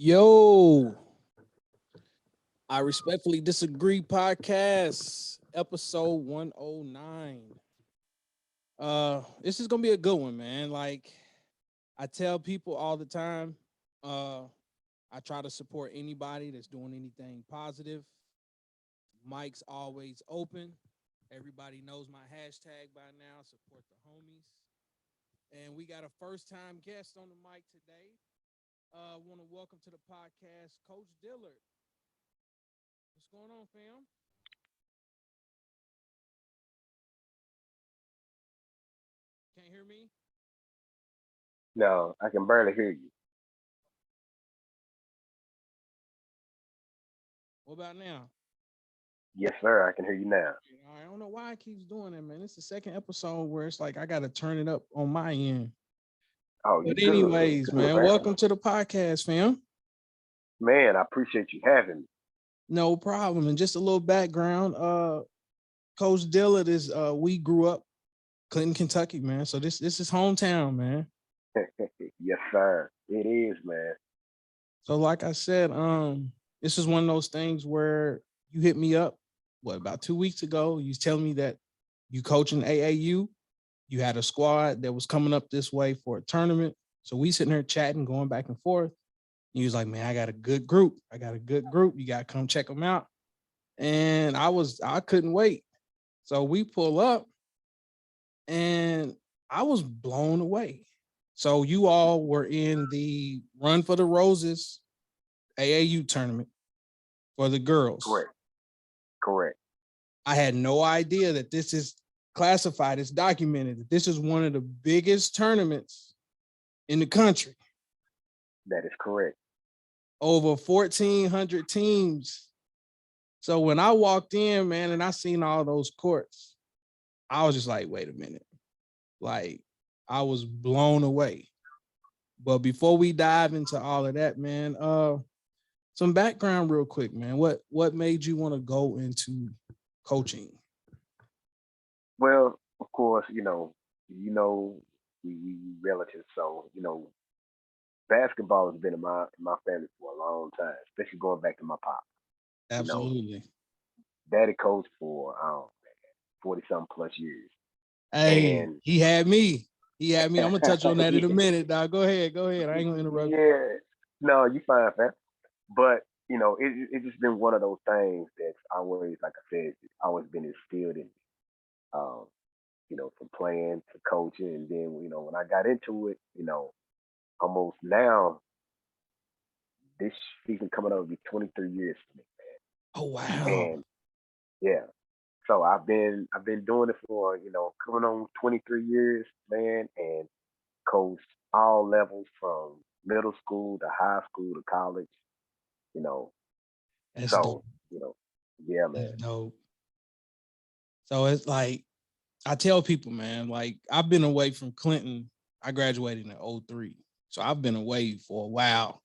Yo, I respectfully disagree podcast, episode 109. This is gonna be a good one, man. Like I tell people all the time, uh, I try to support anybody that's doing anything positive. Mike's always open. Everybody knows my hashtag by now, support the homies. And we got a first time guest on the mic today. Want to welcome to the podcast, Coach Dillard. What's going on, fam? Can't hear me? No, I can barely hear you. What about now? Yes, sir, I can hear you now. I don't know why it keeps doing that, man. It's the second episode where it's like I got to turn it up on my end. Oh, you But good. anyways, Good, man, man. welcome to the podcast, fam. Man, I appreciate you having me. No problem. And just a little background. Coach Dillard is we grew up Clinton, Kentucky, man. So this is hometown, man. Yes, sir. It is, man. So like I said, this is one of those things where you hit me up, about 2 weeks ago? You was telling me that you coaching AAU, you had a squad that was coming up this way for a tournament. So we sitting here chatting, going back and forth. He was like, man, I got a good group. You got to come check them out. And I couldn't wait. So we pull up and I was blown away. So you all were in the Run for the Roses AAU tournament for the girls. Correct. I had no idea that this is classified, it's documented, that this is one of the biggest tournaments in the country. That is correct. Over 1,400 teams. So when I walked in, man, and I seen all those courts, I was just like, wait a minute. Like, I was blown away. But before we dive into all of that, man, some background real quick, man. What made you want to go into coaching? Well, of course, we relatives, so basketball has been in my family for a long time, especially going back to my pop. Absolutely. Daddy coached for 40 something plus years. Hey, And he had me. I'm gonna touch on that in a minute, dog. Go ahead. I ain't gonna interrupt you. Yeah, no, you fine, fam. But it's just been one of those things that's always, like I said, it's always been instilled in me. Um, from playing to coaching, and then when I got into it, almost now this season coming up will be 23 years for me, Oh wow. and yeah. So I've been doing it for coming on 23 years, man, and coached all levels from middle school to high school to college, you know. That's So, dope. yeah, That's man. dope. So it's like I tell people, man, like I've been away from Clinton. I graduated in '03. So I've been away for a while.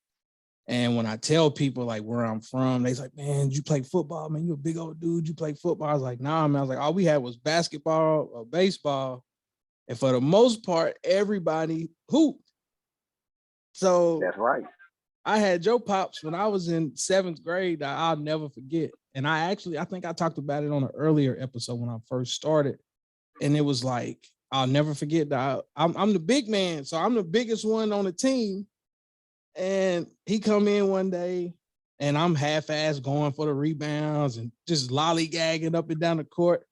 And when I tell people like where I'm from, they's like, man, you play football, man. You a big old dude. You play football. I was like, nah, man. I was like, all we had was basketball or baseball. And for the most part, everybody hooped. So That's right. I had Joe Pops when I was in 7th grade that I'll never forget. And I think I talked about it on an earlier episode when I first started. And it was like, I'll never forget that I'm the big man. So I'm the biggest one on the team. And he come in one day and I'm half-ass going for the rebounds and just lollygagging up and down the court.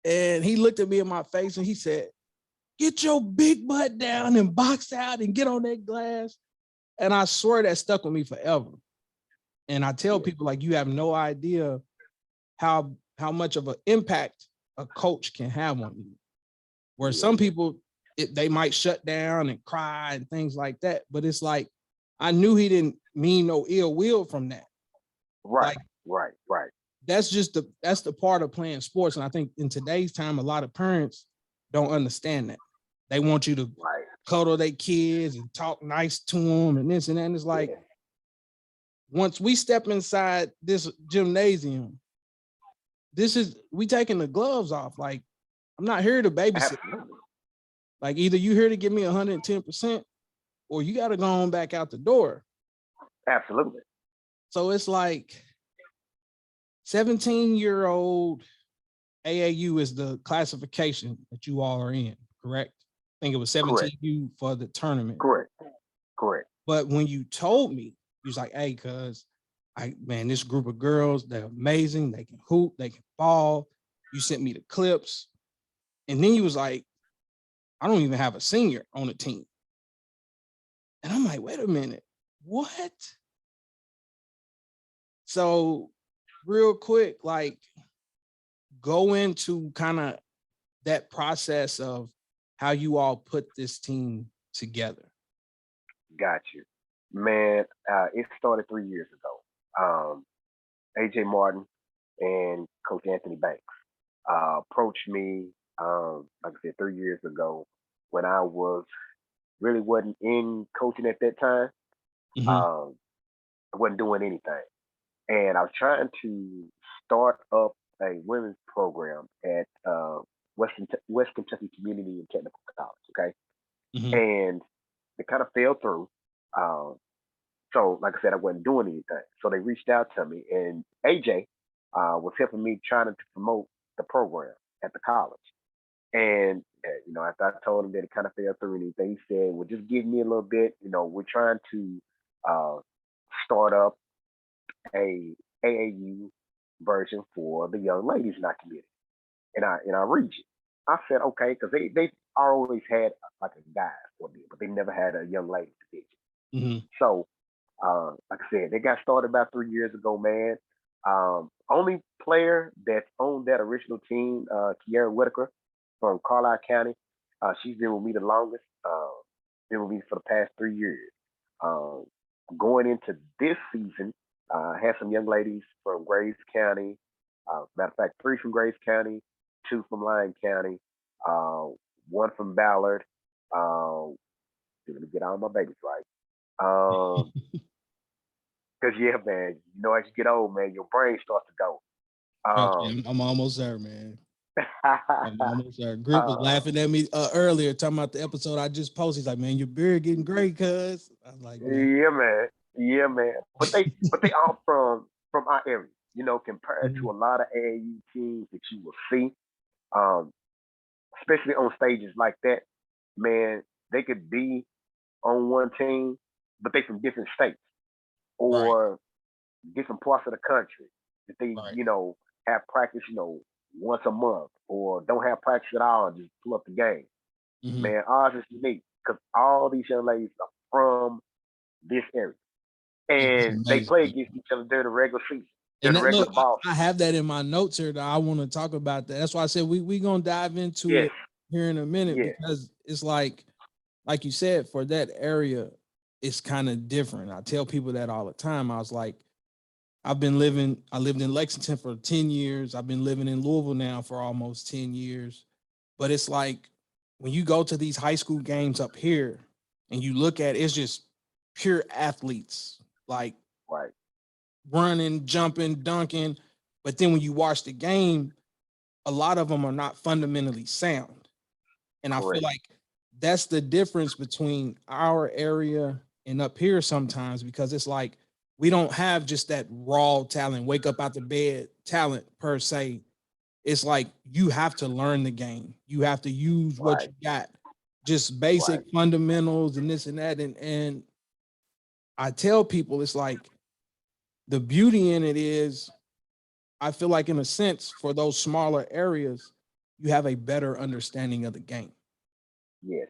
And he looked at me in my face and he said, get your big butt down and box out and get on that glass. And I swear that stuck with me forever. And I tell people, like, you have no idea how much of an impact a coach can have on you. Where some people, they might shut down and cry and things like that. But it's like, I knew he didn't mean no ill will from that. Right, Like, right. that's the part of playing sports. And I think in today's time, a lot of parents don't understand that. They want you to Right. cuddle their kids and talk nice to them and this and that. And it's like, once we step inside this gymnasium, we taking the gloves off. Like, I'm not here to babysit. Absolutely. Like, either you here to give me 110% or you got to go on back out the door. Absolutely. So it's like 17-year-old AAU is the classification that you all are in, correct? I think it was Correct. 17U for the tournament. Correct. Correct. But when you told me, you was like, hey, cuz man, this group of girls, they're amazing. They can hoop, they can ball. You sent me the clips. And then you was like, I don't even have a senior on the team. And I'm like, wait a minute, what? So real quick, like go into kind of that process of how you all put this team together. Got you. Man, it started 3 years ago. AJ Martin and Coach Anthony Banks approached me, like I said, 3 years ago when I was really wasn't in coaching at that time. Mhm. Um, I wasn't doing anything. And I was trying to start up a women's program at West Kentucky Community and Technical College. Okay, Mhm. and it kind of fell through. Um, so, like I said, I wasn't doing anything. So they reached out to me, and AJ was helping me trying to promote the program at the college. And after I told him that it kind of fell through and anything, he said, "Well, just give me a little bit. We're trying to uh, start up a AAU version for the young ladies in our community in our region." I said, "Okay," because they always had like a guy for me, but they never had a young lady division. Mhm. So, like I said, they got started about 3 years ago, man. Only player that's on that original team, Kiara Whitaker from Carlisle County. She's been with me the longest. Been with me for the past 3 years. Um, Going into this season, had some young ladies from Graves County. Matter of fact, three from Graves County, two from Lyon County, uh, one from Ballard. Uh, Let me get all my babies right. Um, Cause yeah, man, as you get old, man, your brain starts to go. Trust Um, me, I'm almost there, man. I'm almost there. Grip was uh, laughing at me earlier, talking about the episode I just posted. He's like, man, your beard getting gray, cuz. I was like, man. yeah, man, yeah, man. But they all from our area, compared to Mhm. a lot of AAU teams that you will see, um, especially on stages like that. Man, they could be on one team, but they from different states Right, or different parts of the country. That they, right. have practice, once a month, or don't have practice at all and just pull up the game. Mhm. Man, ours is unique because all these young ladies are from this area, It's and they amazing, play man. against each other during the regular season, And during the that regular look, ball I season. have that in my notes here that I want to talk about that. That's why I said we gonna dive into Yes, it here in a minute yes, because it's like you said, for that area, it's kind of different. I tell people that all the time. I was like, I lived in Lexington for 10 years. I've been living in Louisville now for almost 10 years. But it's like when you go to these high school games up here and you look at it, it's just pure athletes, like right, running, jumping, dunking. But then when you watch the game, a lot of them are not fundamentally sound. And I feel correct, like that's the difference between our area and up here sometimes because it's like we don't have just that raw talent, wake up out the bed talent per se. It's like you have to learn the game. You have to use what right, you got, just right, basic fundamentals and this and that. And I tell people it's like the beauty in it is I feel like in a sense for those smaller areas, you have a better understanding of the game. yes,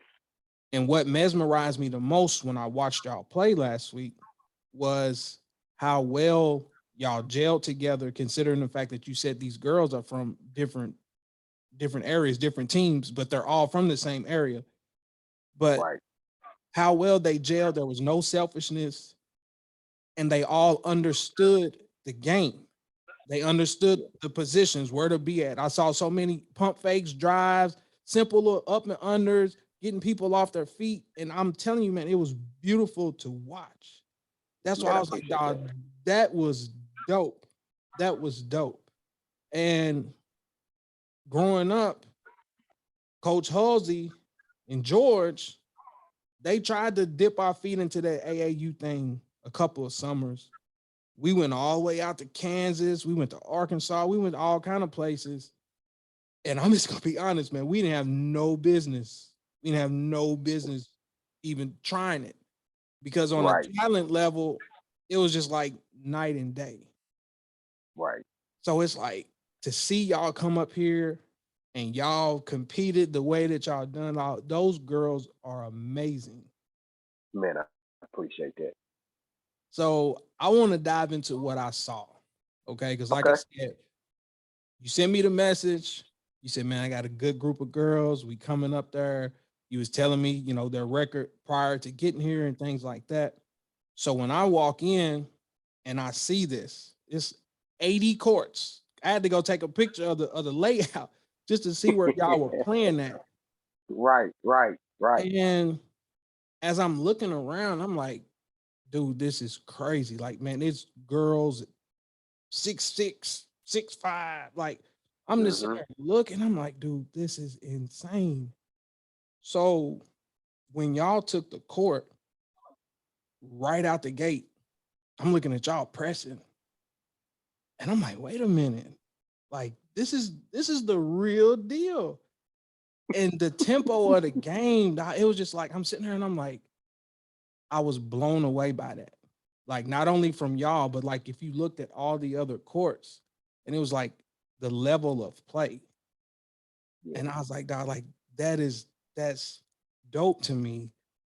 And what mesmerized me the most when I watched y'all play last week was how well y'all gelled together, considering the fact that you said these girls are from different areas, different teams, but they're all from the same area. But right, how well they gelled, there was no selfishness, and they all understood the game. They understood yes, the positions, where to be at. I saw so many pump fakes, drives, simple little up and unders, getting people off their feet. And I'm telling you, man, it was beautiful to watch. That's why man. I I was like, appreciate that. dog, that was dope. That was dope. And growing up, Coach Halsey and George, they tried to dip our feet into that AAU thing a couple of summers. We went all the way out to Kansas. We went to Arkansas. We went to all kind of places. And I'm just gonna be honest, man. We didn't have no business. We didn't have no business even trying it because on a Right. talent level, it was just like night and day. Right. So it's like to see y'all come up here and y'all competed the way that y'all done. All those girls are amazing. Man, I appreciate that. So I want to dive into what I saw. Okay. Because like I Okay. said, you sent me the message. You said, man, I got a good group of girls. We coming up there. You was telling me, their record prior to getting here and things like that. So when I walk in and I see this, it's 80 courts. I had to go take a picture of the layout just to see where y'all were playing at. Right. Right. Right. And as I'm looking around, I'm like, dude, this is crazy. Like, man, it's girls 6'6", 6'5". Like, I'm just sitting Mm-hmm. there looking. I'm like, dude, this is insane. So when y'all took the court right out the gate, I'm looking at y'all pressing, and I'm like, wait a minute, like this is the real deal. And the tempo of the game, it was just like I'm sitting here and I'm like, I was blown away by that. Like not only from y'all, but like if you looked at all the other courts, and it was like the level of play. Yeah. And I was like, dog, like that's dope to me.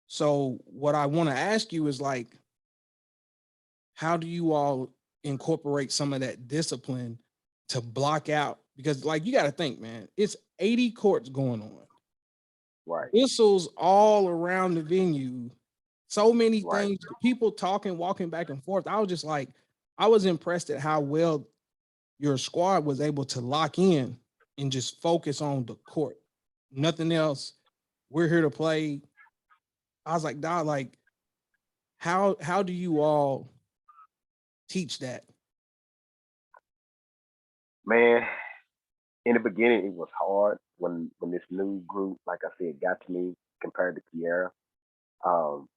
So what I want to ask you is like, how do you all incorporate some of that discipline to block out? Because like you got to think, man, it's 80 courts going on, Right. whistles all around the venue, so many Right. things, people talking, walking back and forth. I was just like, I was impressed at how well your squad was able to lock in and just focus on the court, nothing else. We're here to play. I was like, dog, like, how do you all teach that? Man, in the beginning it was hard when this new group, like I said, got to me compared to Kiera. Um,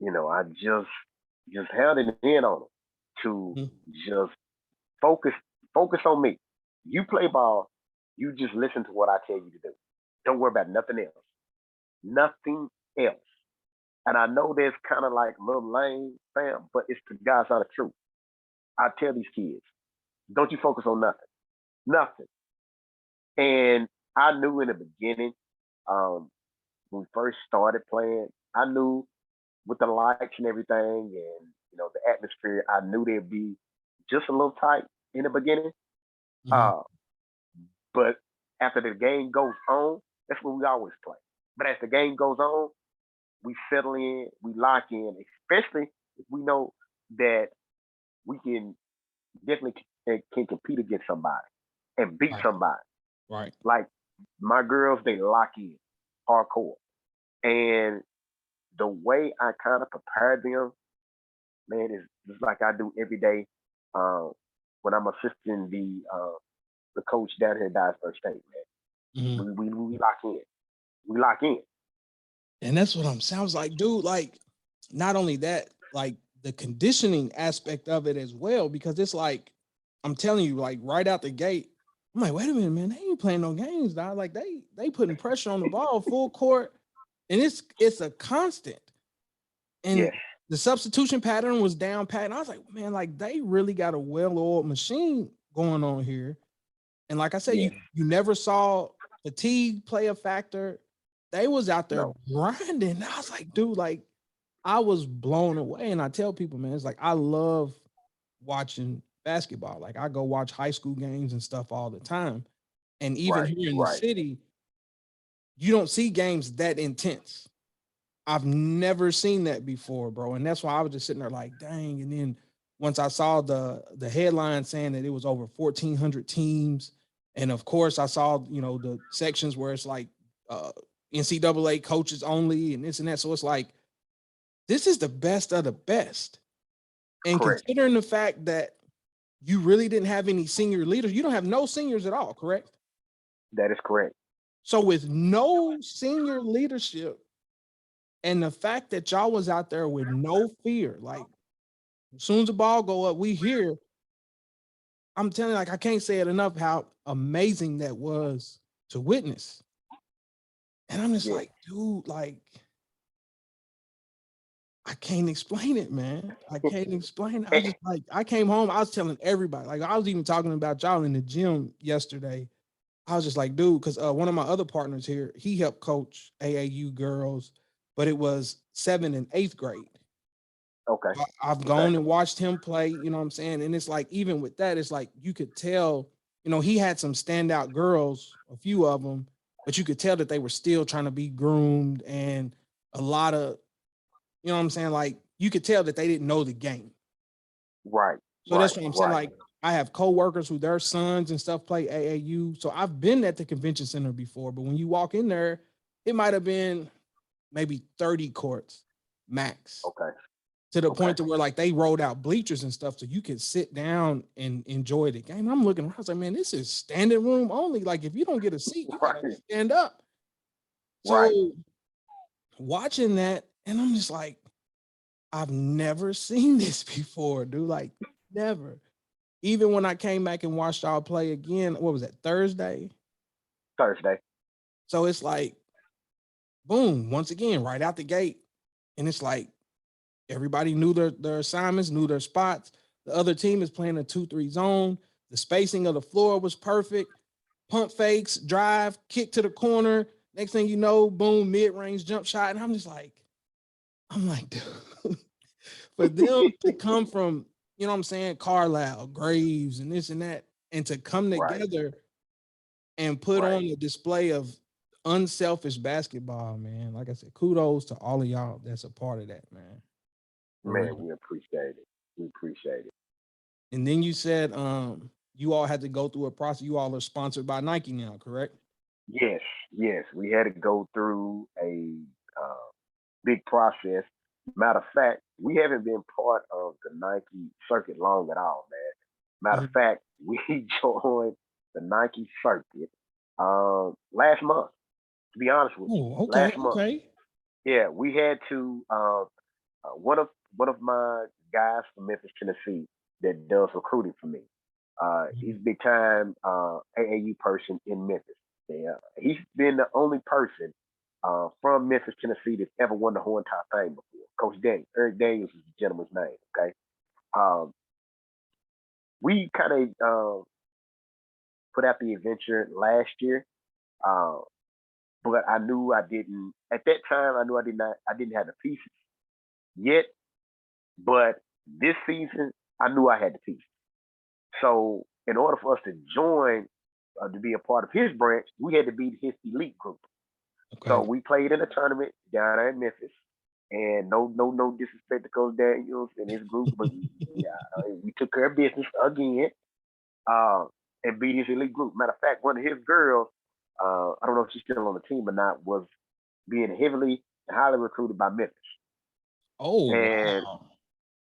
I just held it in on them to Mhm. just focus focus on me. You play ball, you just listen to what I tell you to do. Don't worry about nothing else. Nothing else. And I know that's kind of like a little lame, fam, but it's the God's honest truth. I tell these kids, don't you focus on nothing. Nothing. And I knew in the beginning, um, when we first started playing, I knew with the lights and everything and the atmosphere, I knew they'd be just a little tight in the beginning. Mhm. Uh, but after the game goes on, that's what we always play. But as the game goes on, we settle in, we lock in, especially if we know that we can definitely can compete against somebody and beat Right. somebody. Right. Like my girls, they lock in hardcore. And the way I kind of prepare them, man, is just like I do every day uh, when I'm assisting the coach down here at Dyersburg State, Mhm. man. We lock in. We lock in. And that's what I'm sounds like, dude. Like, not only that, like the conditioning aspect of it as well, because it's like, I'm telling you, like right out the gate, I'm like, wait a minute, man, they ain't playing no games, dog. Like they putting pressure on the ball full court, and it's a constant. And Yes. the substitution pattern was down pat. And I was like, man, like they really got a well-oiled machine going on here. And like I said, you Yes. you never saw fatigue play a factor. They was out there No. grinding. I was like, dude, like I was blown away. And I tell people, man, it's like I love watching basketball. Like I go watch high school games and stuff all the time. And even Right. here in the Right. city, you don't see games that intense. I've never seen that before, bro. And that's why I was just sitting there like, dang. And then once I saw the headline saying that it was over 1,400 teams, and of course I saw the sections where it's like uh, NCAA coaches only and this and that. So it's like this is the best of the best. And Correct. considering the fact that you really didn't have any senior leaders, you don't have no seniors at all, correct? That is correct. So with no senior leadership And the fact that y'all was out there with no fear, like as soon as the ball go up, we hear. I'm telling you, like I can't say it enough how amazing that was to witness. And I'm just Yeah. like, dude, like I can't explain it, man. I can't explain it. I was just like, I came home, I was telling everybody, like I was even talking about y'all in the gym yesterday. I was just like, dude, because one of my other partners here, he helped coach AAU girls, but it was 7th and 8th grade. Okay. I've gone and watched him play, you know what I'm saying? And it's like, even with that, it's like you could tell, you know, he had some standout girls, a few of them, but you could tell that they were still trying to be groomed and a lot of, you know what I'm saying? Like you could tell that they didn't know the game. Right. So that's what I'm saying. Right. Like I have coworkers who their sons and stuff play AAU. So I've been at the convention center before, but when you walk in there, it might have been maybe 30 courts max. Okay. To the Okay. point to where like they rolled out bleachers and stuff so you could sit down and enjoy the game. I'm looking around, I was like, man, this is standing room only. Like if you don't get a seat, you gotta Right. stand up. Right. So watching that, and I'm just like, I've never seen this before, dude. Like never. Even when I came back and watched y'all play again, what was that, Thursday? Thursday. So it's like, boom, once again, right out the gate. And it's like everybody knew their assignments, knew their spots. The other team is playing a 2-3 zone. The spacing of the floor was perfect. Pump fakes, drive, kick to the corner. Next thing you know, boom, mid-range jump shot. And I'm like, dude, for them to come from, you know what I'm saying, Carlisle, Graves, and this and that, and to come Right. together and put Right. on a display of unselfish basketball, man. Like I said, kudos to all of y'all that's a part of that, man. For Man, real. we appreciate it. We appreciate it. And then you said you all had to go through a process. You all are sponsored by Nike now, correct? Yes. Yes. We had to go through a uh, big process. Matter of fact, we haven't been part of the Nike circuit long at all, man. Matter of Mhm. fact, we joined the Nike circuit last month. To be honest with you, Oh, okay, last month. okay. Yeah, we had to. One of my guys from Memphis, Tennessee, that does recruiting for me. He's Mhm. a big time AAU person in Memphis. Yeah, he's been the only person from Memphis, Tennessee that's ever won the Horn Top Fame before. Coach Daniel, Eric Daniels is the gentleman's name. Okay, um, we kind of put out the adventure last year, uh, but I knew I didn't at that time. I knew I didn't have the pieces yet. But this season, I knew I had the pieces. So in order for us to join, to be a part of his branch, we had to be his elite group. So Okay. we played in a tournament down there in Memphis, and no disrespect to Coach Daniels and his group, but yeah, we took care of business again, uh, and beat his elite group. Matter of fact, one of his girls, I don't know if she's still on the team or not, was being heavily and highly recruited by Memphis, Oh, and wow.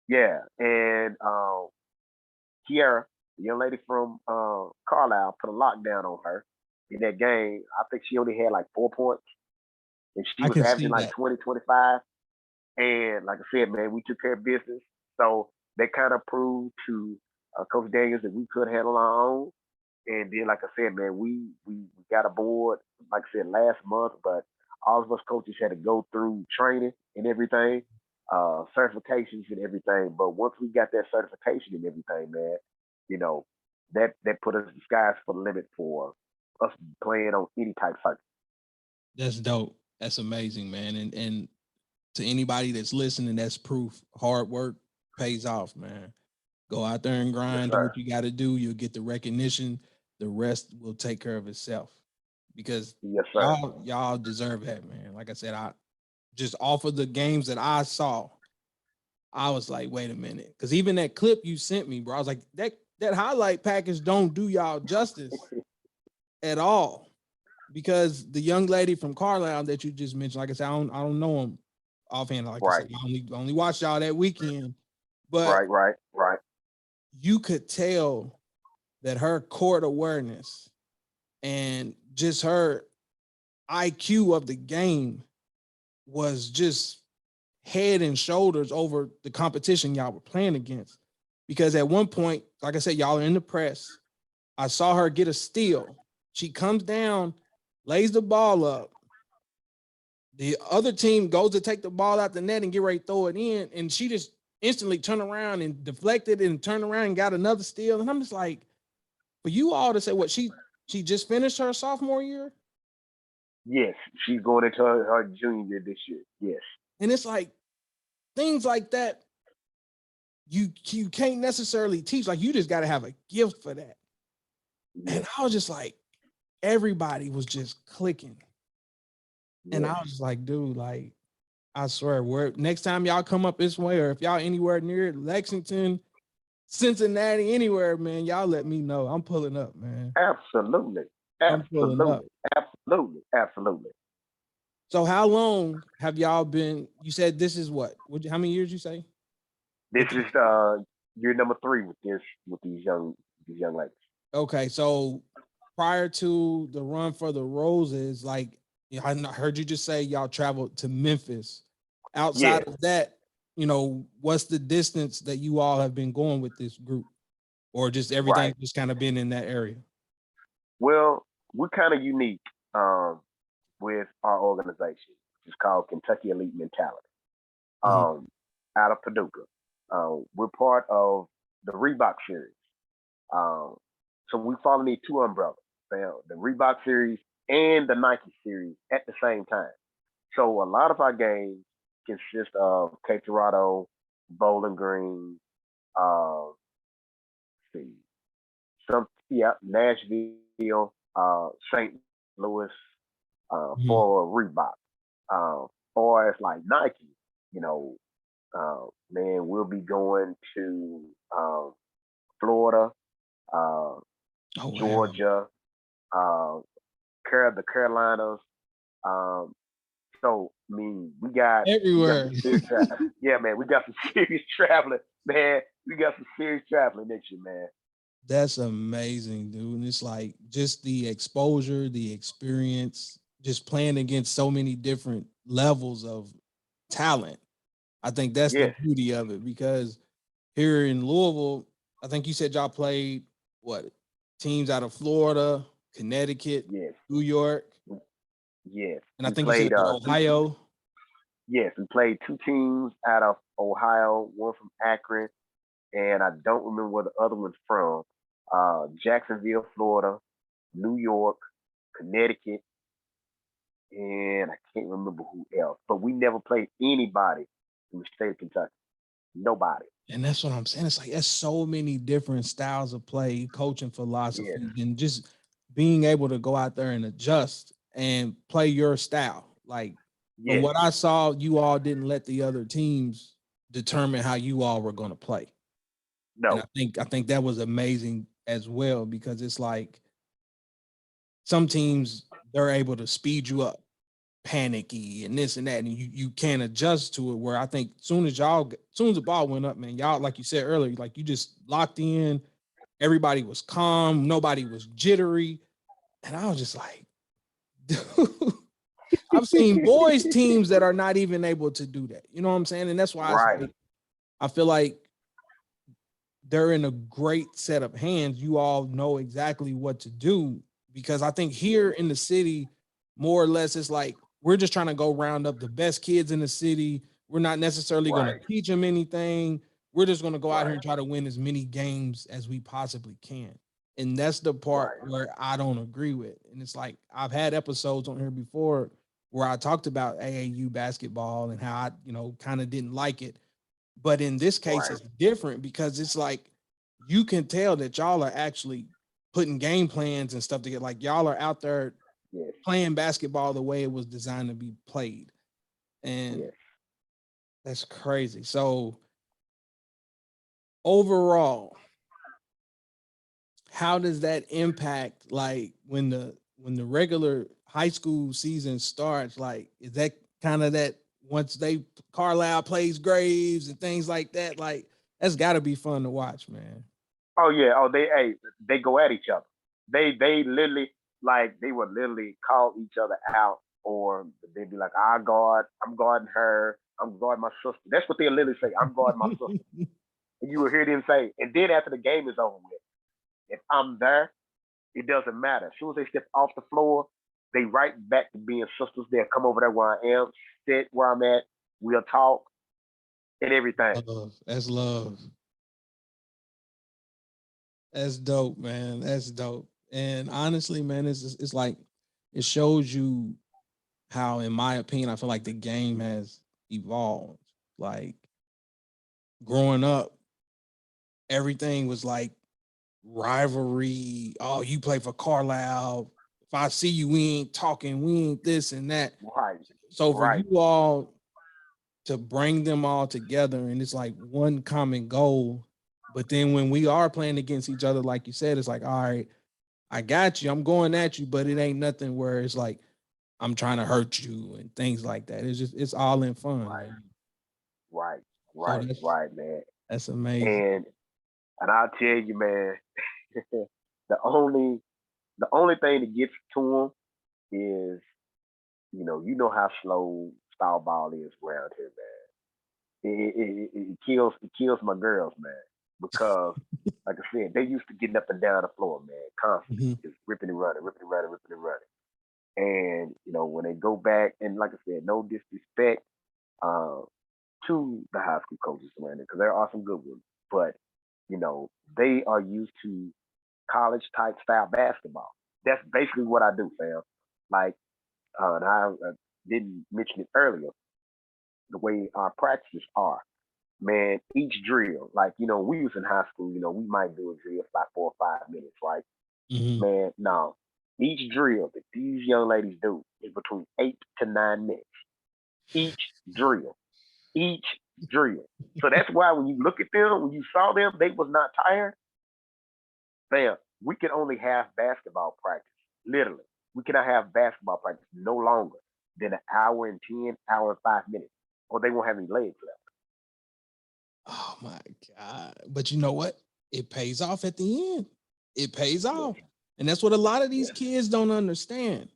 yeah, and Kiara, the young lady from Carlisle, put a lockdown on her in that game. I think she only had like 4 points, and she I was can averaging see like that. 20, 25. And like I said, man, we took care of business. So that kind of proved to Coach Daniels that we could handle our own. And then, like I said, man, we got aboard, like I said, last month, but all of us coaches had to go through training and everything, certifications and everything. But once we got that certification and everything, man, you know, that put us the skies for the limit for us playing on any type circuit. That's dope. That's amazing, man. And to anybody that's listening, that's proof. Hard work pays off, man. Go out there and Yes, grind, do sir. what you got to do. You'll get the recognition. The rest will take care of itself. Because Yes, sir. y'all deserve that, man. Like I said, I just off of the games that I saw, I was like, wait a minute. Because even that clip you sent me, bro, I was like, that highlight package don't do y'all justice at all. Because the young lady from Carlisle that you just mentioned, like I said, I don't know him offhand. Like I said, Right, I only watched y'all that weekend, but right. you could tell that her court awareness and just her IQ of the game was just head and shoulders over the competition y'all were playing against. Because at one point, like I said, y'all are in the press. I saw her get a steal. She comes down, lays the ball up. The other team goes to take the ball out the net and get ready to throw it in, and she just instantly turned around and deflected and turned around and got another steal. And I'm just like, for you all to say what she just finished her sophomore year, Yes, she's going into her junior year this year. Yes. and it's like things like that you can't necessarily teach. Like, you just got to have a gift for that. Yes. And I was just like, everybody was just clicking. And Yes. I was just like, dude, like, I swear, where next time y'all come up this way, or if y'all anywhere near Lexington, Cincinnati, anywhere, man, y'all let me know. I'm pulling up, man. Absolutely. I'm pulling up. Absolutely. Absolutely. So how long have y'all been? You said this is what? How many years you say? This is year number 3 with these young ladies. Okay, so prior to the run for the Roses, like, I heard you just say y'all traveled to Memphis. Outside of that, what's the distance that you all have been going with this group, or just everything just kind of been in that area? Well, we're kind of unique with our organization, which is called Kentucky Elite Mentality, out of Paducah. We're part of the Reebok series. So we follow these 2 umbrellas, the Reebok series and the Nike series at the same time. So a lot of our games consist of Cape Girardeau, Bowling Green, Nashville, St. Louis, for Reebok. Or as like Nike, man, we'll be going to Florida, Georgia, the Carolinas. So I mean, we got everywhere. Yeah, man, we got some serious traveling, man. We got some serious traveling next year, man. That's amazing, dude. And it's like just the exposure, the experience, just playing against so many different levels of talent. I think that's the beauty of it, because here in Louisville, I think you said y'all played teams out of Florida, Connecticut, New York. Yes. And I think you said Ohio. Yes, we played 2 teams out of Ohio, one from Akron, and I don't remember where the other one's from. Jacksonville, Florida, New York, Connecticut, and I can't remember who else. But we never played anybody in the state of Kentucky. Nobody. And that's what I'm saying. It's like, there's so many different styles of play, coaching philosophy, and just being able to go out there and adjust and play your style. Like, from what I saw, you all didn't let the other teams determine how you all were going to play. No. And I think that was amazing as well, because it's like some teams, they're able to speed you up, panicky and this and that, and you can't adjust to it. Where I think soon as the ball went up, man, y'all, like you said earlier, like, you just locked in. Everybody was calm, nobody was jittery, and I was just like, dude, I've seen boys teams that are not even able to do that. You know what I'm saying? And that's why I feel like they're in a great set of hands. You all know exactly what to do, because I think here in the city, more or less, it's like, we're just trying to go round up the best kids in the city. We're not necessarily going to teach them anything. We're just going to go out here and try to win as many games as we possibly can. And that's the part where I don't agree with. And it's like, I've had episodes on here before where I talked about AAU basketball and how I, kind of didn't like it. But in this case, it's different, because it's like, you can tell that y'all are actually putting game plans and stuff together. Like, y'all are out there playing basketball the way it was designed to be played. And that's crazy. So overall, how does that impact, like, when the regular high school season starts? Like, is that kind of that, once Carlisle plays Graves and things like that, like, that's got to be fun to watch, man. Oh yeah. Oh, they go at each other. They literally, like, they would literally call each other out or they'd be like, I'm guarding her, I'm guarding my sister. That's what they'll literally say, I'm guarding my sister. And you will hear them say, and then after the game is over with, if I'm there, it doesn't matter. As soon as they step off the floor, they right back to being sisters. They'll come over there where I am, sit where I'm at, we'll talk and everything. That's love. That's dope, man. That's dope. And honestly, man, it's like it shows you how, in my opinion, I feel like the game has evolved. Like growing up, everything was like rivalry. Oh, you play for Carlisle. If I see you, we ain't talking, we ain't this and that. Right, So for right, you all to bring them all together and it's like one common goal. But then when we are playing against each other, like you said, it's like, all right, I got you, I'm going at you, but it ain't nothing where it's like I'm trying to hurt you and things like that. It's all in fun, right, man. right, So right, right, man. that's amazing. And I'll tell you, man, the only thing that gets to them is, you know how slow style ball is around here, man. It kills my girls, man, because like I said, they used to getting up and down the floor, man, constantly, Mhm. just ripping and running, ripping and running, ripping and running. And when they go back, and like I said, no disrespect uh, to the high school coaches around there, because there are some good ones, but they are used to college type style basketball. That's basically what I do, fam. Like, and I didn't mention it earlier, the way our practices are. Man, each drill, like, we was in high school, we might do a drill for like 4 or 5 minutes, right? Mhm. Man, no. Each drill that these young ladies do is between 8 to 9 minutes. Each drill. Each drill. So that's why when you look at them, when you saw them, they was not tired. Fam, we can only have basketball practice. Literally. We cannot have basketball practice no longer than an hour and 10, hour and 5 minutes. Or they won't have any legs left. Oh my God. But you know what? It pays off at the end. It pays Yes, off. And that's what a lot of these yes. kids don't understand.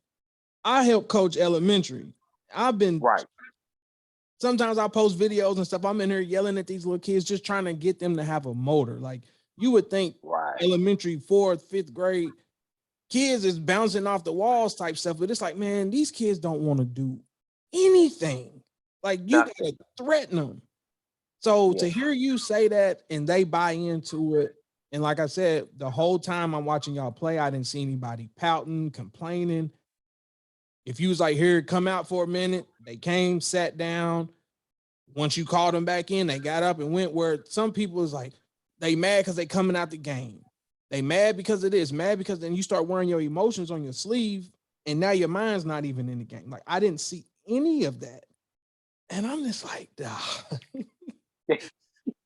I help coach elementary. I've been Right, sometimes I post videos and stuff. I'm in here yelling at these little kids, just trying to get them to have a motor. Like you would think right. elementary, fourth, fifth grade kids is bouncing off the walls type stuff, but it's like, man, these kids don't want to do anything. Like you Nothing. gotta threaten them. So to Yes. hear you say that and they buy into it, and like I said, the whole time I'm watching y'all play, I didn't see anybody pouting, complaining. If you was like, here, come out for a minute, they came, sat down. Once you called them back in, they got up and went. Where some people is like, they mad because they coming out the game. They mad because of this, mad because then you start wearing your emotions on your sleeve, and now your mind's not even in the game. Like I didn't see any of that, and I'm just like,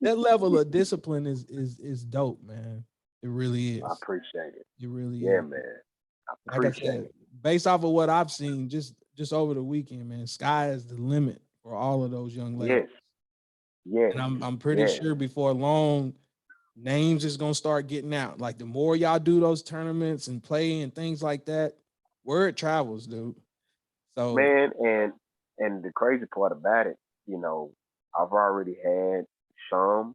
that level of discipline is dope, man. It really I is. appreciate it. It really Yeah, is. man. I Like I appreciate said, it. based off of what I've seen just over the weekend, man, sky is the limit for all of those young ladies. Yes, yes, And I'm pretty yes. sure before long, names is gonna start getting out. Like the more y'all do those tournaments and play and things like that, word travels, dude. So Man, and the crazy part about it, you know, I've already had some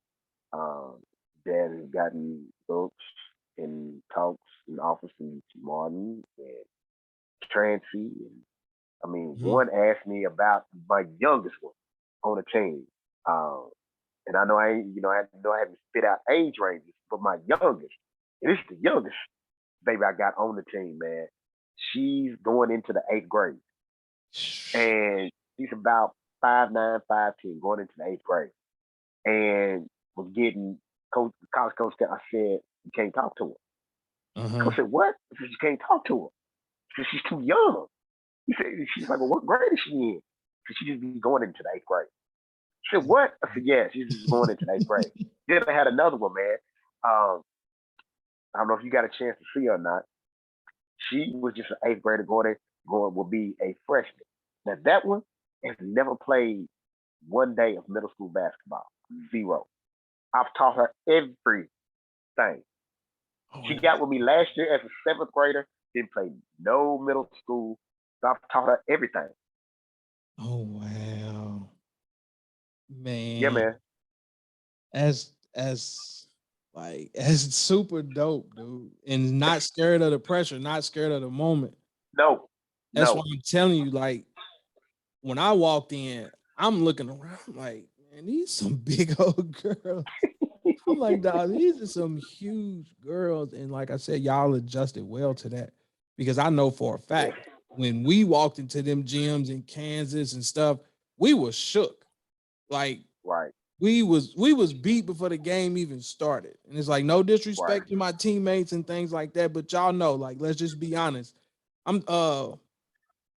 um that have gotten books and talks and offers from Martin and Trancy, and I mean, mhm, one asked me about my youngest one on the team. Um, and I know I ain't, I haven't spit out age ranges, but my youngest, and this is the youngest baby I got on the team, man. She's going into the 8th grade, and she's about 5'9", 5'10", going into the 8th grade, and was getting college coach. I said, you can't talk to her. uh-huh. Coach said, what? I said, you can't talk to her. She said, she's too young. He said, she's like, well, what grade is she in? She just be going into the 8th grade. She said, what? I said, yeah, she's just going into the 8th grade. Then I had another one, man. Um, I don't know if you got a chance to see her or not. She was just an 8th grader going will be a freshman. Now that one has never played one day of middle school basketball. Zero. I've taught her everything. She Oh, got with me last year as a 7th grader, didn't play no middle school, So I've taught her everything. Oh wow, Yeah, man. man. As like as super dope, dude. And not scared of the pressure, not scared of the moment. No, That's why no. I'm telling you, like, when I walked in, I'm looking around like, man, these some big old girls. I'm like, dog, these are some huge girls. And like I said, y'all adjusted well to that. Because I know for a Yes, fact when we walked into them gyms in Kansas and stuff, we were shook. Like right, we was beat before the game even started. And it's like no right. disrespect to my teammates and things like that, but y'all know, like, let's just be honest. I'm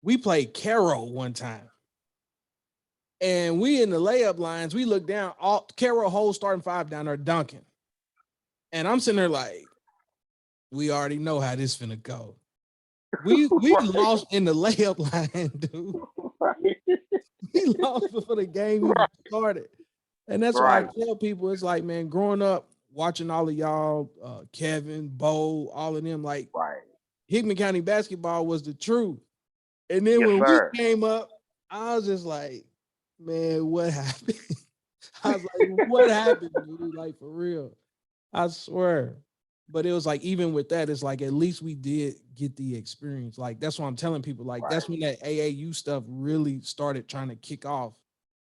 we played Caro one time. And we in the layup lines, we look down, all Caro whole starting five down there dunking. And I'm sitting there like, we already know how this finna go. We Right, lost in the layup line, dude. right, We lost before the game even started. And that's why I right, tell people, it's like, man, growing up, watching all of y'all, Kevin, Bo, all of them, like right. Hickman County basketball was the truth. And then Yes, when we sir. came up, I was just like, man, what happened? I was like, what happened, dude? Like, for real. I swear. But it was like, even with that, it's like at least we did get the experience. Like, that's why I'm telling people, like, Right, that's when that AAU stuff really started trying to kick off,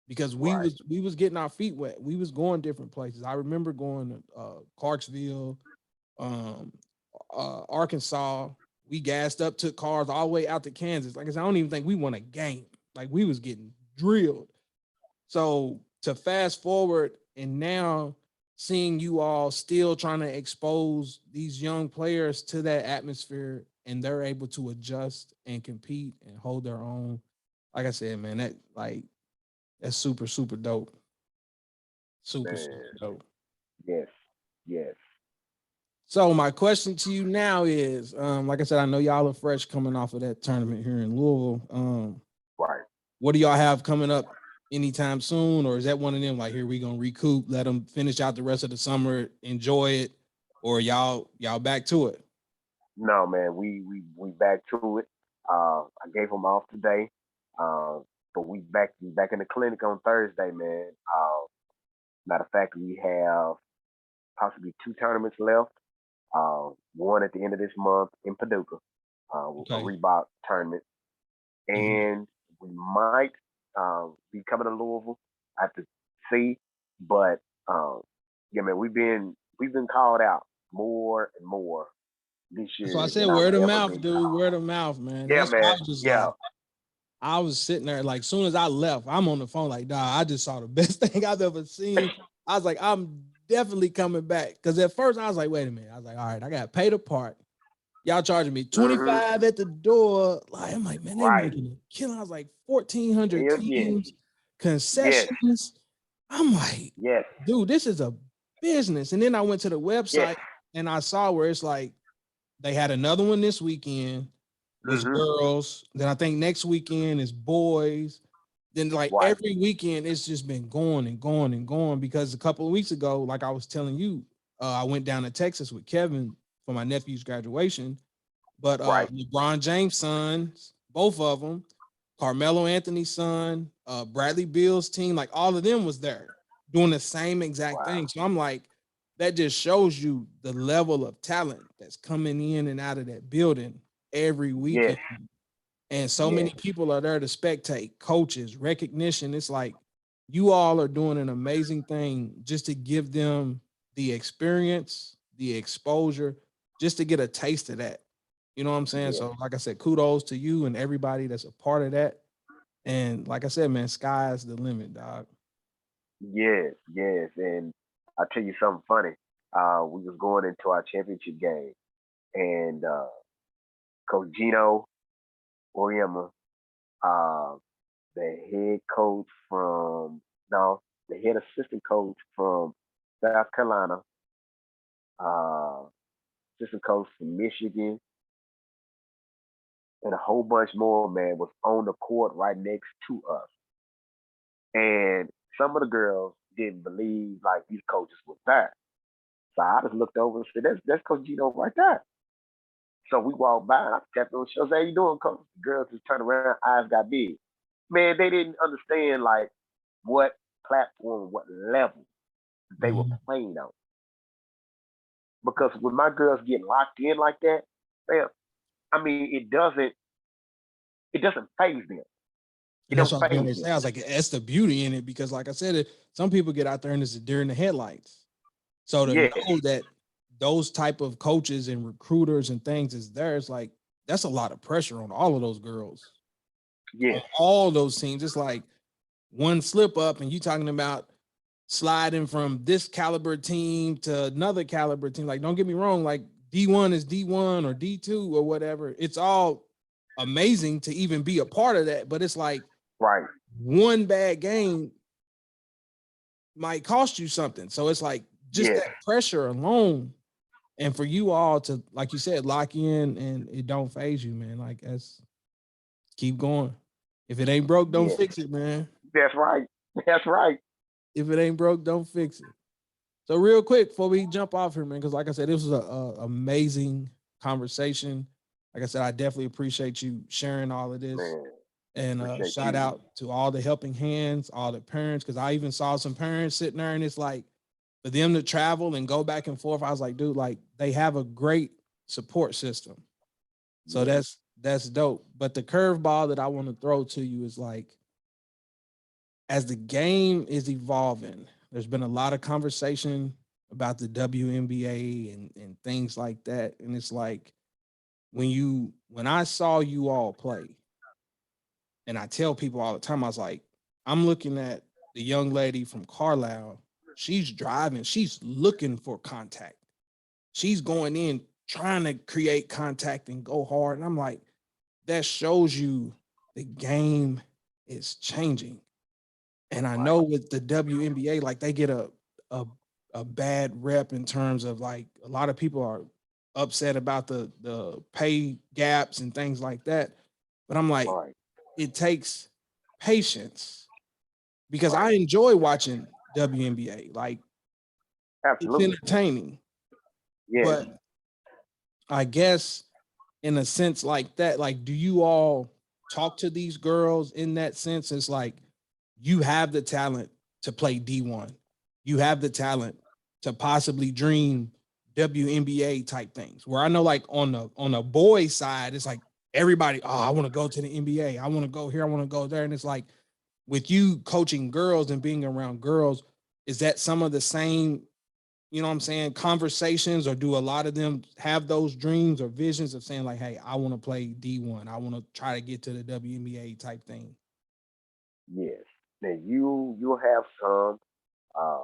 because we right. was we was getting our feet wet. We was going different places. I remember going to Clarksville, um, Arkansas. We gassed up, took cars all the way out to Kansas. Like I said, I don't even think we won a game. Like we was getting drilled. So to fast forward and now seeing you all still trying to expose these young players to that atmosphere and they're able to adjust and compete and hold their own. Like I said, man, that's super, super dope. Super, super Man, dope. yes, yes. So my question to you now is, like I said, I know y'all are fresh coming off of that tournament here in Louisville. Right. What do y'all have coming up anytime soon, or is that one of them like, here we gonna recoup, let them finish out the rest of the summer, enjoy it, or y'all back to it? No, man, we back to it. I gave him off today. But we back in the clinic on Thursday, man. Matter of fact, we have possibly two tournaments left. One at the end of this month in Paducah, a Okay. Reebok tournament, Mhm. and we might be coming to Louisville. I have to see, but um, yeah, man, we've been called out more and more this So I year said, than I've word of ever mouth, been dude, called. word of mouth, man. Yeah, That's why I man. was just Yeah. like, I was sitting there like, soon as I left, I'm on the phone like, dog, I just saw the best thing I've ever seen. I was like, I'm definitely coming back. Because at first I was like, wait a minute. I was like, all right, I got paid a part. Y'all charging me Hmm. 25 at the door. Like, I'm like, man, they Right. making a killing. I was like, 1,400 Hell yes. teams, Yes. concessions. I'm like, Yes. dude, this is a business. And then I went to the Yes. website and I saw where it's like they had another one this weekend was Hmm. girls. Then I think next weekend is boys. Then like Right. every weekend it's just been going and going and going, because a couple of weeks ago, like I was telling you, I went down to Texas with Kevin for my nephew's graduation. But Right. LeBron James' sons, both of them, Carmelo Anthony's son, Bradley Beal's team, like all of them was there doing the same exact Wow. thing. So I'm like, that just shows you the level of talent that's coming in and out of that building every Yes. weekend. And so many Yes. people are there to spectate, coaches, recognition. It's like you all are doing an amazing thing just to give them the experience, the exposure, just to get a taste of that. You know what I'm saying? Yes. So, like I said, kudos to you and everybody that's a part of that. And like I said, man, sky's the limit, dog. Yes. Yes. And I'll tell you something funny. We was going into our championship game, and Coach Gino Oriema, uh, the head coach from no, the head assistant coach from South Carolina, uh, assistant coach from Michigan, and a whole bunch more, man, was on the court right next to us. And some of the girls didn't believe like these coaches were there. So I just looked over and said, that's Coach Gino right there. So we walked by, I tapped on the shoulder, how you doing, coach? The girls just turned around, eyes got big. Man, they didn't understand like what platform, what level they were Mhm. playing on. Because when my girls get locked in like that, man, I mean, it doesn't phase them. It And that's don't what I was going phase to them. say. I was like, that's the beauty in it because, like I said, some people get out there and it's a deer in the headlights. So to Yes, know that those type of coaches and recruiters and things is there, it's like that's a lot of pressure on all of those girls, on yes, all those teams. It's like one slip up and you talking about sliding from this caliber team to another caliber team. Like, don't get me wrong, like D1 is D1 or D2 or whatever. It's all amazing to even be a part of that, but it's like right. one bad game might cost you something. So it's like just Yes, that pressure alone. And for you all to, like you said, lock in and it don't phase you, man. Like that's keep going. If it ain't broke, don't yes. fix it, man. That's right. That's right. If it ain't broke, don't fix it. So real quick before we jump off here, man, because like I said, this was a amazing conversation. Like I said, I definitely appreciate you sharing all of this. Man, And appreciate shout you. out to all the helping hands, all the parents, because I even saw some parents sitting there and it's like for them to travel and go back and forth. I was like, dude, like they have a great support system. So Yes, that's dope. But the curveball that I want to throw to you is like, as the game is evolving, there's been a lot of conversation about the WNBA and things like that. And it's like when I saw you all play, and I tell people all the time, I was like, I'm looking at the young lady from Carlisle. She's driving, she's looking for contact. She's going in trying to create contact and go hard. And I'm like, that shows you the game is changing. And I right, know with the WNBA, like they get a a bad rep in terms of like a lot of people are upset about the pay gaps and things like that. But I'm like, right, it takes patience because I right. enjoy watching WNBA. Like it's Absolutely. entertaining, Yes. but I guess in a sense like that, like, do you all talk to these girls in that sense? It's like you have the talent to play D1. You have the talent to possibly dream WNBA type things. Where I know like on the boy side, it's like everybody, oh, I want to go to the NBA. I want to go here, I want to go there. And it's like with you coaching girls and being around girls, is that some of the same, you know what I'm saying, conversations, or do a lot of them have those dreams or visions of saying like, hey, I want to play D1. I want to try to get to the WNBA type thing. Yes. Now you'll have some uh,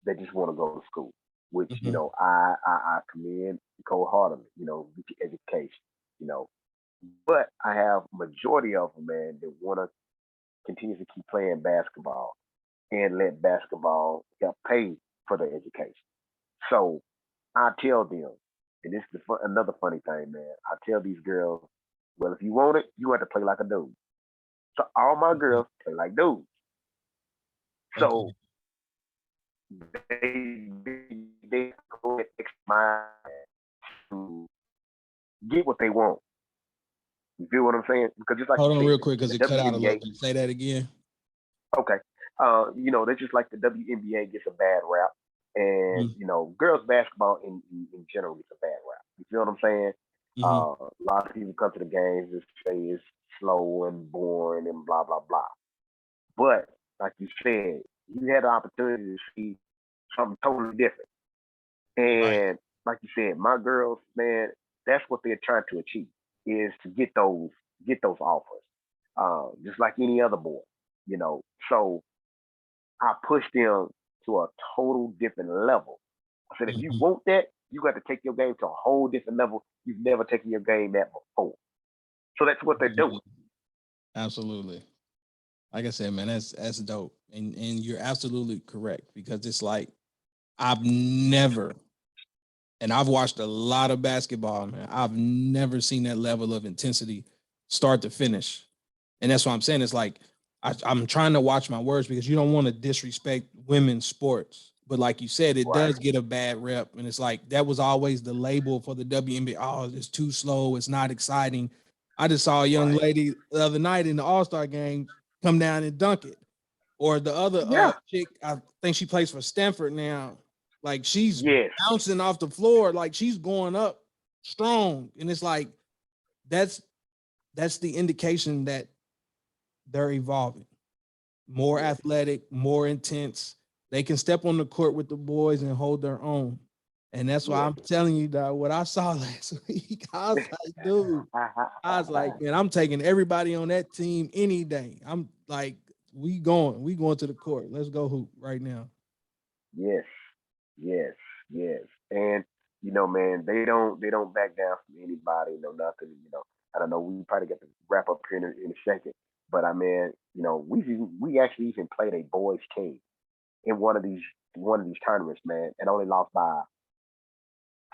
that just want to go to school, which Mhm. I commend wholeheartedly. With your education. You know, but I have majority of them, man, that want to continue to keep playing basketball and let basketball help pay for their education. So I tell them, and this is another funny thing, man. I tell these girls, well, if you want it, you have to play like a dude. So all my Okay. girls play like dudes. Okay. So they go that extra mile to get what they want. You feel what I'm saying? Because just like Hold you on said, real quick because the it cut out a little WNBA, bit. Say that again. okay, they just like the WNBA gets a bad rap, and Mhm. girls basketball in general gets a bad rap. You feel what I'm saying? Mhm. A lot of people come to the games and say it's slow and boring and blah blah blah. But like you said, you had the opportunity to see something totally different. Right. And like you said, my girls, man, that's what they're trying to achieve is to get those offers, just like any other boy, you know. So I push them to a total different level. I said, if you Mhm. want that, you got to take your game to a whole different level you've never taken your game at before. So that's what they're doing. Absolutely. Absolutely. Like I said, man, that's dope. And you're absolutely correct because it's like I've never, and I've watched a lot of basketball, man. I've never seen that level of intensity start to finish. And that's what I'm saying. It's like I'm trying to watch my words because you don't want to disrespect women's sports. But like you said, it Right. does get a bad rep. And it's like that was always the label for the WNBA. Oh, it's too slow. It's not exciting. I just saw a young Right. lady the other night in the All-Star game come down and dunk it. Or the other Yeah. chick, I think she plays for Stanford now. Like she's Yes. bouncing off the floor, like she's going up strong. And it's like that's the indication that they're evolving. More Yes. athletic, more intense. They can step on the court with the boys and hold their own. And that's why Yes. I'm telling you that what I saw last week, I was like, dude, I was like, man, I'm taking everybody on that team any day. I'm like, we going to the court. Let's go hoop right now. Yes. Yes. Yes. And man, they don't back down from anybody, nothing, I don't know, we probably get to wrap up here in a second. But I mean, we actually even played a boys team in one of these tournaments, man, and only lost by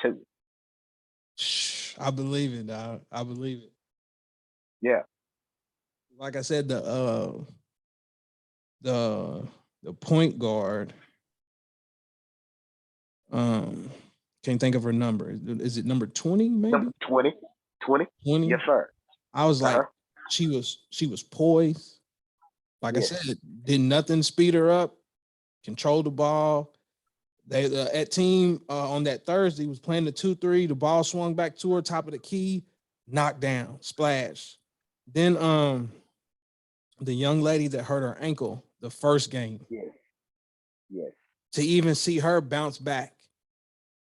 two. I believe it, dog. I believe it. Yeah. Like I said, the the point guard, um, can't think of her number. Is it number 20, maybe? Number 20. 20. 20? Yes, sir. I was like, Uh-huh. she was poised. Like I Yes. said, did nothing speed her up, control the ball. They at team on that Thursday was playing the 2-3. The ball swung back to her, top of the key, knocked down, splash. Then the young lady that hurt her ankle the first game, Yes. Yes. to even see her bounce back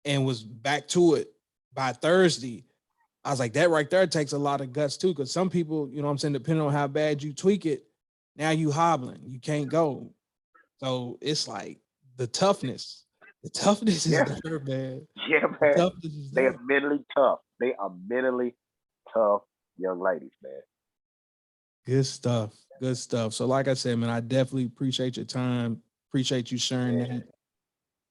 and was back to it by Thursday, I was like, that right there takes a lot of guts too. Because some people, you know what I'm saying, depending on how bad you tweak it, now you hobbling, you can't go. So it's like the toughness. The toughness is Yeah. there, man. Yeah, The man. toughness is They are there. mentally tough. They are mentally tough young ladies, man. Good stuff. Good stuff. So, like I said, man, I definitely appreciate your time. Appreciate you sharing Man, that.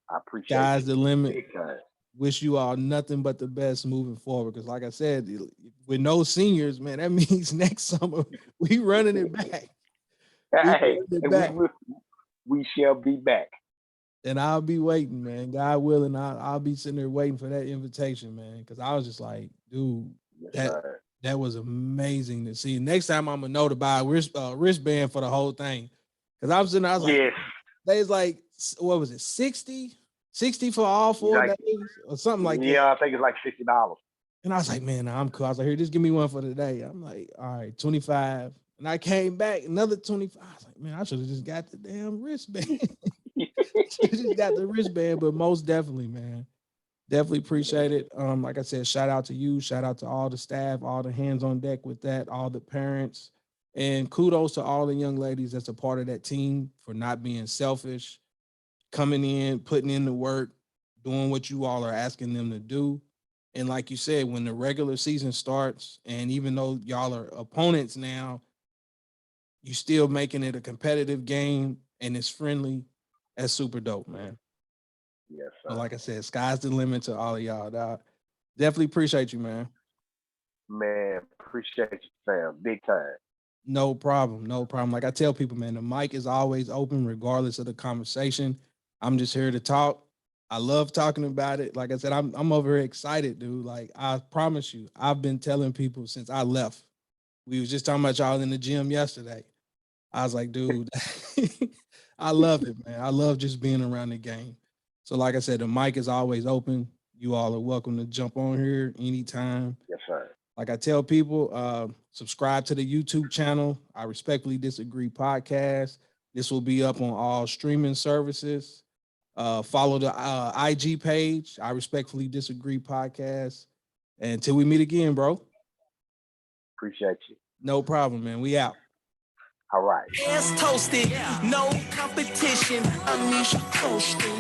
I appreciate Sky's you the limit. big time. Wish you all nothing but the best moving forward. Because, like I said, with no seniors, man, that means next summer we running it back. We Hey, running it and we back. will, we shall be back. And I'll be waiting, man. God willing, I'll be sitting there waiting for that invitation, man. Because I was just like, dude, Yes, that sir. that was amazing to see. Next time I'm gonna know to buy a wristband for the whole thing. Because I was sitting there, I was like, Yes. they was like, what was it, 60 for all He's 4 like, days or something like that. yeah, I think it's like $60. And I was like, man, nah, I'm cool. I was like, here, just give me one for today. I'm like, all right, 25. And I came back, another 25. I was like, man, I should have just got the damn wristband. Just got the wristband, but most definitely, man. Definitely appreciate it. Like I said, shout out to you, shout out to all the staff, all the hands on deck with that, all the parents, and kudos to all the young ladies that's a part of that team for not being selfish, coming in, putting in the work, doing what you all are asking them to do. And like you said, when the regular season starts, and even though y'all are opponents now, you still making it a competitive game and it's friendly. That's super dope, man. Yes, So sir. like I said, sky's the limit to all of y'all, dog. Definitely appreciate you, man. Man, appreciate you, Sam. Big time. No problem. No problem. Like I tell people, man, the mic is always open regardless of the conversation. I'm just here to talk. I love talking about it. Like I said, I'm over here excited, dude. Like I promise you, I've been telling people since I left. We was just talking about y'all in the gym yesterday. I was like, dude, I love it, man. I love just being around the game. So, like I said, the mic is always open. You all are welcome to jump on here anytime. Yes, sir. Like I tell people, subscribe to the YouTube channel. I respectfully disagree podcast. This will be up on all streaming services. Follow the IG page. I respectfully disagree podcast. And until we meet again, bro. Appreciate you. No problem, man. We out. All right. Hands toasted, no competition. Amnesia coasting.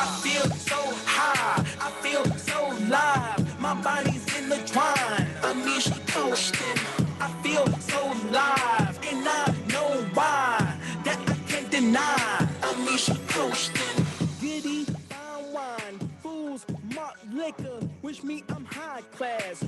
I feel so high, I feel so live. My body's in the twine. Amnesia coasting. I feel so live, and I know why. That I can't deny. Amnesia coasting. Giddy, fine wine, fools, malt liquor. Wish me I'm high class.